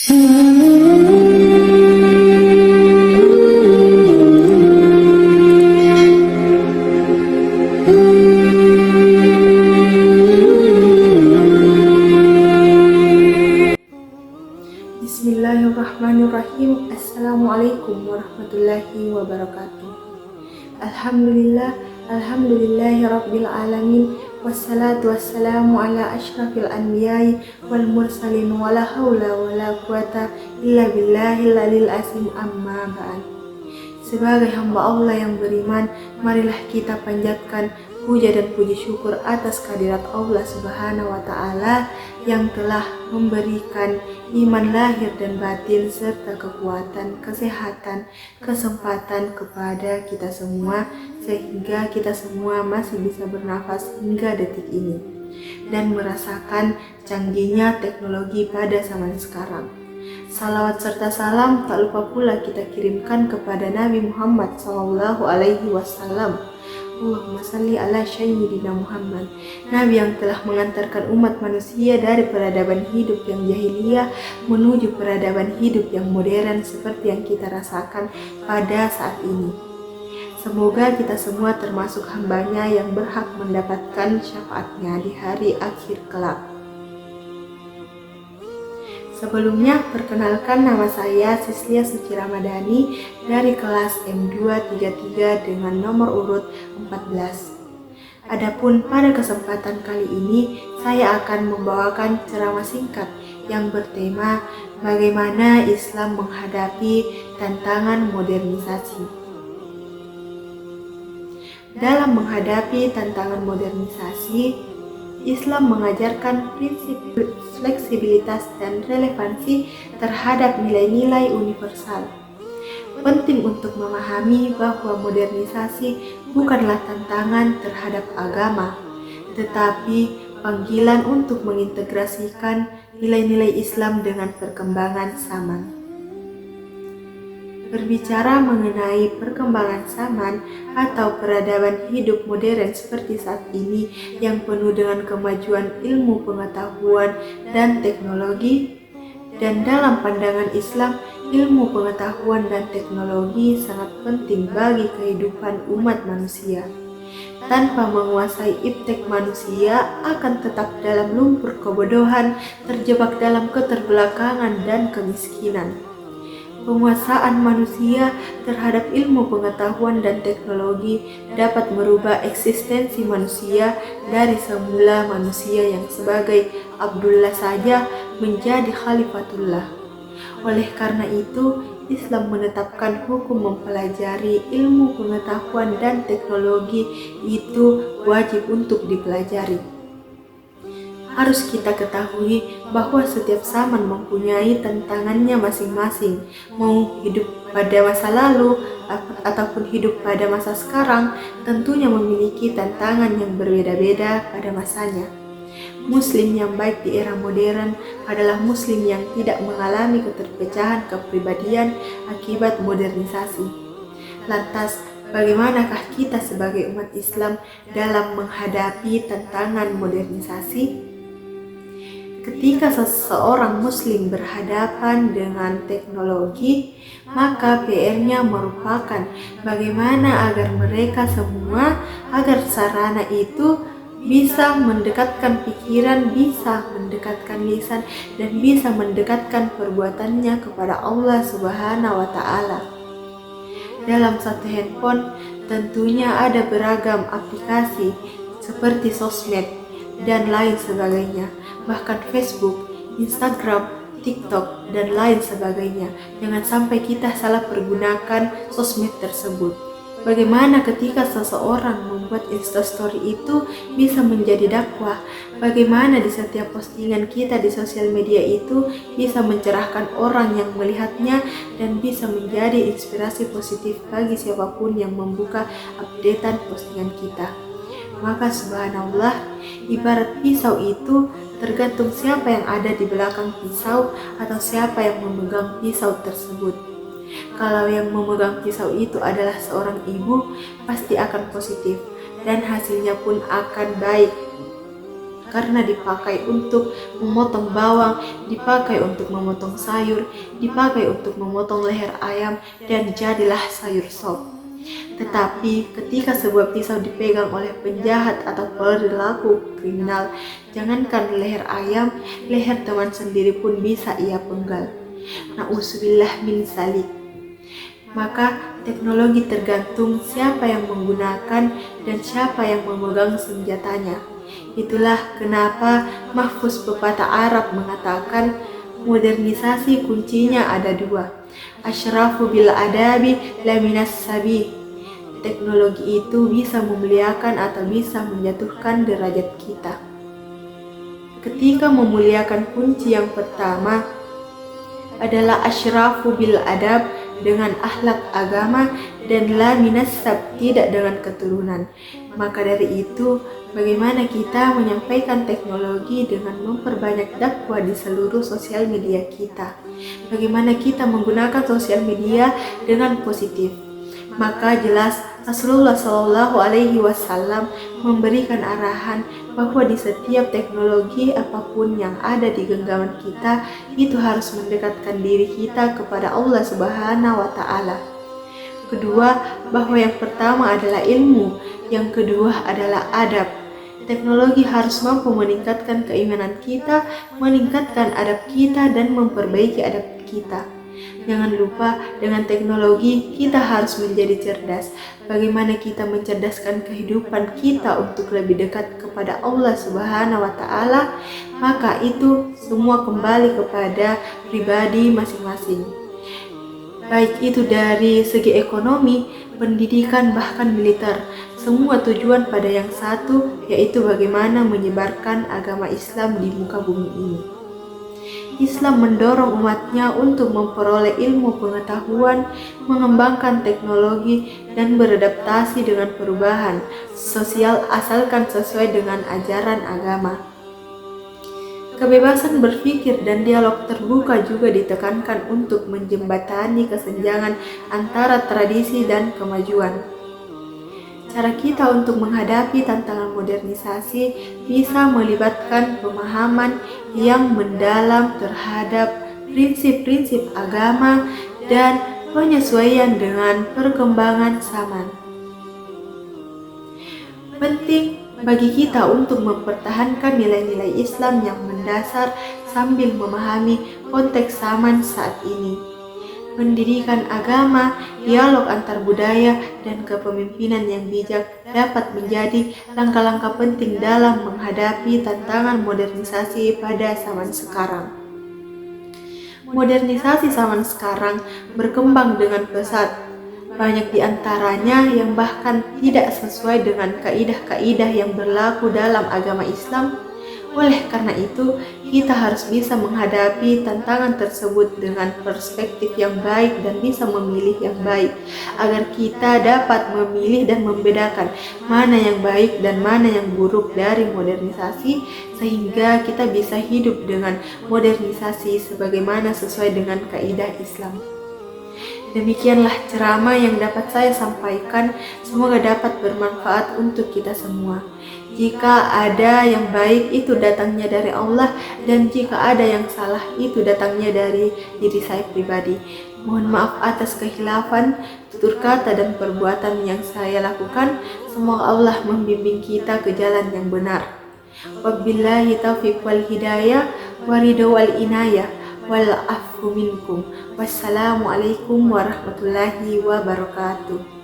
Bismillahirrahmanirrahim. Assalamualaikum warahmatullahi wabarakatuh. Alhamdulillahi rabbil alamin. Wassalatu wassalamu ala asyrafil anbiya'i wal mursalin. Wala hawla wala quwata illa billahil alil azim, amma ba'd. Sebagai hamba Allah yang beriman, marilah kita panjatkan puja dan puji syukur atas kehadirat Allah Subhanahu wa Ta'ala yang telah memberikan iman lahir dan batin serta kekuatan, kesehatan, kesempatan kepada kita semua, sehingga kita semua masih bisa bernafas hingga detik ini dan merasakan canggihnya teknologi pada zaman sekarang. Salawat serta salam tak lupa pula kita kirimkan kepada Nabi Muhammad SAW. Allahumma salli ala sayyidina Muhammad, Nabi yang telah mengantarkan umat manusia dari peradaban hidup yang jahiliyah menuju peradaban hidup yang modern seperti yang kita rasakan pada saat ini. Semoga kita semua termasuk hambanya yang berhak mendapatkan syafaatnya di hari akhir kelak. Sebelumnya, perkenalkan, nama saya Sislia Suci Ramadhani dari kelas M233 dengan nomor urut 14. Adapun pada kesempatan kali ini, saya akan membawakan ceramah singkat yang bertema bagaimana Islam menghadapi tantangan modernisasi. Dalam menghadapi tantangan modernisasi, Islam mengajarkan prinsip fleksibilitas dan relevansi terhadap nilai-nilai universal. Penting untuk memahami bahwa modernisasi bukanlah tantangan terhadap agama, tetapi panggilan untuk mengintegrasikan nilai-nilai Islam dengan perkembangan zaman. Berbicara mengenai perkembangan zaman atau peradaban hidup modern seperti saat ini yang penuh dengan kemajuan ilmu pengetahuan dan teknologi, dan dalam pandangan Islam, ilmu pengetahuan dan teknologi sangat penting bagi kehidupan umat manusia. Tanpa menguasai iptek, manusia akan tetap dalam lumpur kebodohan, terjebak dalam keterbelakangan dan kemiskinan. Penguasaan manusia terhadap ilmu pengetahuan dan teknologi dapat merubah eksistensi manusia dari semula manusia yang sebagai Abdullah saja menjadi Khalifatullah. Oleh karena itu, Islam menetapkan hukum mempelajari ilmu pengetahuan dan teknologi itu wajib untuk dipelajari. Harus kita ketahui bahwa setiap zaman mempunyai tantangannya masing-masing. Mau hidup pada masa lalu ataupun hidup pada masa sekarang, tentunya memiliki tantangan yang berbeda-beda pada masanya. Muslim yang baik di era modern adalah Muslim yang tidak mengalami keterpecahan kepribadian akibat modernisasi. Lantas, bagaimanakah kita sebagai umat Islam dalam menghadapi tantangan modernisasi? Ketika seseorang Muslim berhadapan dengan teknologi, maka PR-nya merupakan bagaimana agar mereka semua, agar sarana itu bisa mendekatkan pikiran, bisa mendekatkan lisan, dan bisa mendekatkan perbuatannya kepada Allah Subhanahu wa Ta'ala. Dalam satu handphone tentunya ada beragam aplikasi seperti sosmed dan lain sebagainya, bahkan Facebook, Instagram, TikTok, dan lain sebagainya. Jangan sampai kita salah pergunakan sosmed tersebut. Bagaimana ketika seseorang membuat instastory itu bisa menjadi dakwah? Bagaimana di setiap postingan kita di sosial media itu bisa mencerahkan orang yang melihatnya dan bisa menjadi inspirasi positif bagi siapapun yang membuka updatean postingan kita? Maka subhanallah, ibarat pisau itu tergantung siapa yang ada di belakang pisau atau siapa yang memegang pisau tersebut. Kalau yang memegang pisau itu adalah seorang ibu, pasti akan positif dan hasilnya pun akan baik. karena dipakai untuk memotong bawang, dipakai untuk memotong sayur, dipakai untuk memotong leher ayam, dan jadilah sayur sop. Tetapi ketika sebuah pisau dipegang oleh penjahat atau perilaku kriminal, jangankan leher ayam, leher teman sendiri pun bisa ia penggal. Na'udzubillah min zalik. Maka teknologi tergantung siapa yang menggunakan dan siapa yang memegang senjatanya. Itulah kenapa Mahfuz pepatah Arab mengatakan modernisasi kuncinya ada dua. Asyrafu bil adabi laminas sabi. Teknologi itu bisa memuliakan atau bisa menjatuhkan derajat kita. Ketika memuliakan kunci yang pertama adalah asyrafu bil adab, dengan akhlak agama, dan la minasab, tidak dengan keturunan. Maka dari itu, bagaimana kita menyampaikan teknologi dengan memperbanyak dakwah di seluruh sosial media kita? Bagaimana kita menggunakan sosial media dengan positif? Maka jelas Rasulullah Shallallahu Alaihi Wasallam memberikan arahan bahwa di setiap teknologi apapun yang ada di genggaman kita itu harus mendekatkan diri kita kepada Allah Subhanahu Wa Taala. Kedua, bahwa yang pertama adalah ilmu, yang kedua adalah adab. Teknologi harus mampu meningkatkan keimanan kita, meningkatkan adab kita, dan memperbaiki adab kita. Jangan lupa, dengan teknologi kita harus menjadi cerdas. Bagaimana kita mencerdaskan kehidupan kita untuk lebih dekat kepada Allah Subhanahu Wa Taala? Maka itu semua kembali kepada pribadi masing-masing. Baik itu dari segi ekonomi, pendidikan, bahkan militer. Semua tujuan pada yang satu, yaitu bagaimana menyebarkan agama Islam di muka bumi ini. Islam mendorong umatnya untuk memperoleh ilmu pengetahuan, mengembangkan teknologi, dan beradaptasi dengan perubahan sosial asalkan sesuai dengan ajaran agama. Kebebasan berpikir dan dialog terbuka juga ditekankan untuk menjembatani kesenjangan antara tradisi dan kemajuan. Cara kita untuk menghadapi tantangan modernisasi bisa melibatkan pemahaman yang mendalam terhadap prinsip-prinsip agama dan penyesuaian dengan perkembangan zaman. Penting bagi kita untuk mempertahankan nilai-nilai Islam yang mendasar sambil memahami konteks zaman saat ini. Pendidikan agama, dialog antar budaya, dan kepemimpinan yang bijak dapat menjadi langkah-langkah penting dalam menghadapi tantangan modernisasi pada zaman sekarang. Modernisasi zaman sekarang berkembang dengan pesat. Banyak di antaranya yang bahkan tidak sesuai dengan kaidah-kaidah yang berlaku dalam agama Islam. Oleh karena itu, kita harus bisa menghadapi tantangan tersebut dengan perspektif yang baik dan bisa memilih yang baik, agar kita dapat memilih dan membedakan mana yang baik dan mana yang buruk dari modernisasi, sehingga kita bisa hidup dengan modernisasi sebagaimana sesuai dengan kaidah Islam. Demikianlah ceramah yang dapat saya sampaikan, semoga dapat bermanfaat untuk kita semua. Jika ada yang baik itu datangnya dari Allah, dan jika ada yang salah itu datangnya dari diri saya pribadi. Mohon maaf atas kekhilafan, tutur kata dan perbuatan yang saya lakukan. Semoga Allah membimbing kita ke jalan yang benar. Wabillahi taufiq wal hidayah, waridho wal inayah, wal afu minkum. Wassalamualaikum warahmatullahi wabarakatuh.